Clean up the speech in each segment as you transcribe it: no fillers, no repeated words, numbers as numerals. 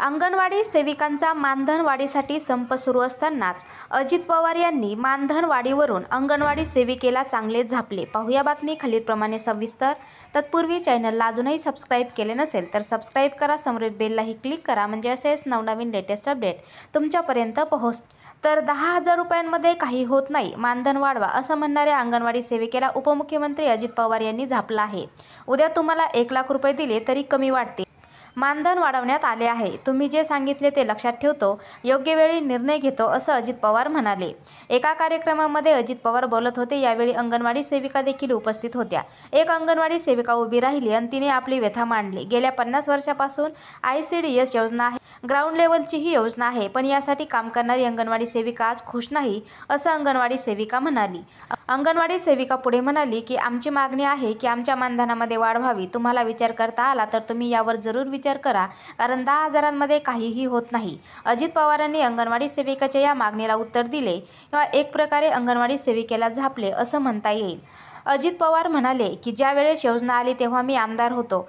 अंगणवाडी सेविकांचा मानधन वाढीसाठी संप सुरू असतानाच अजित पवार यांनी मानधन वाढीवरून अंगणवाडी सेविकेला चांगले झापले। पाहूया बातमी खालीलप्रमाणे सविस्तर। तत्पूर्वी चॅनलला अजूनही सबस्क्राईब केले नसेल तर सबस्क्राईब करा, समोरील बेललाही क्लिक करा, म्हणजे असेच नवनवीन लेटेस्ट अपडेट तुमच्यापर्यंत पोहोचतील। तर 10,000 रुपयांमध्ये काही होत नाही, मानधन वाढवा असं म्हणणाऱ्या अंगणवाडी सेविकेला उपमुख्यमंत्री अजित पवार यांनी झापलं आहे। उद्या तुम्हाला 1,00,000 रुपये दिले तरी कमी वाटते। मानधन वाढवण्यात आले आहे, तुम्ही जे सांगितले ते लक्षात ठेवतो, योग्य वेळी निर्णय घेतो असं अजित पवार म्हणाले। एका कार्यक्रमामध्ये अजित पवार बोलत होते, यावेळी अंगणवाडी सेविका देखील उपस्थित होत्या। एक अंगणवाडी सेविका उभी राहिली आणि तिने आपली व्यथा मांडली। गेल्या 50 वर्षापासून ICDS योजना आहे, ग्राउंड लेवलची ही योजना आहे, पण यासाठी काम करणारी अंगणवाडी सेविका आज खुश नाही असं अंगणवाडी सेविका म्हणाली। अंगणवाडी सेविका पुढे म्हणाली की आमची मागणी आहे की आमच्या मानधनामध्ये वाढ व्हावी। तुम्हाला विचार करता आला तर तुम्ही यावर जरूर विचार करा, कारण 10,000 काहीही होत नाही। अजित पवारांनी अंगणवाडी सेविकाच्या या मागणीला उत्तर दिले किंवा एक प्रकारे अंगणवाडी सेविकेला झापले असं म्हणता येईल। अजित पवार म्हणाले की ज्या वेळेस योजना आली तेव्हा मी आमदार होतो,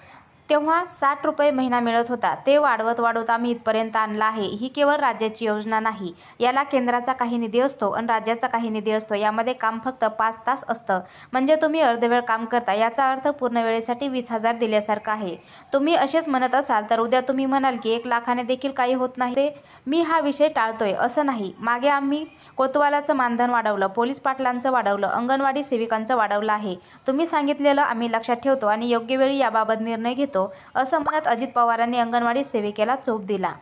तेव्हा 60 रुपये महिना मिळत होता, ते वाढवत आम्ही इथपर्यंत आणला आहे। ही केवळ राज्याची योजना नाही, याला केंद्राचा काही निधी असतो आणि राज्याचा काही निधी असतो। यामध्ये काम फक्त 5 तास असतं, म्हणजे तुम्ही अर्धवेळ काम करता, याचा अर्थ पूर्ण वेळेसाठी 20,000 दिल्यासारखं आहे। तुम्ही असेच म्हणत असाल तर उद्या तुम्ही म्हणाल की 1,00,000ने देखील काही होत नाही, ते मी हा विषय टाळतोय असं नाही। मागे आम्ही कोतवालाचं मानधन वाढवलं, पोलीस पाटलांचं वाढवलं, अंगणवाडी सेविकांचं वाढवलं आहे। तुम्ही सांगितलेलं आम्ही लक्षात ठेवतो आणि योग्य वेळी याबाबत निर्णय घेतो असं म्हणत अजित पवारांनी अंगणवाडी सेविकेला चोप दिला।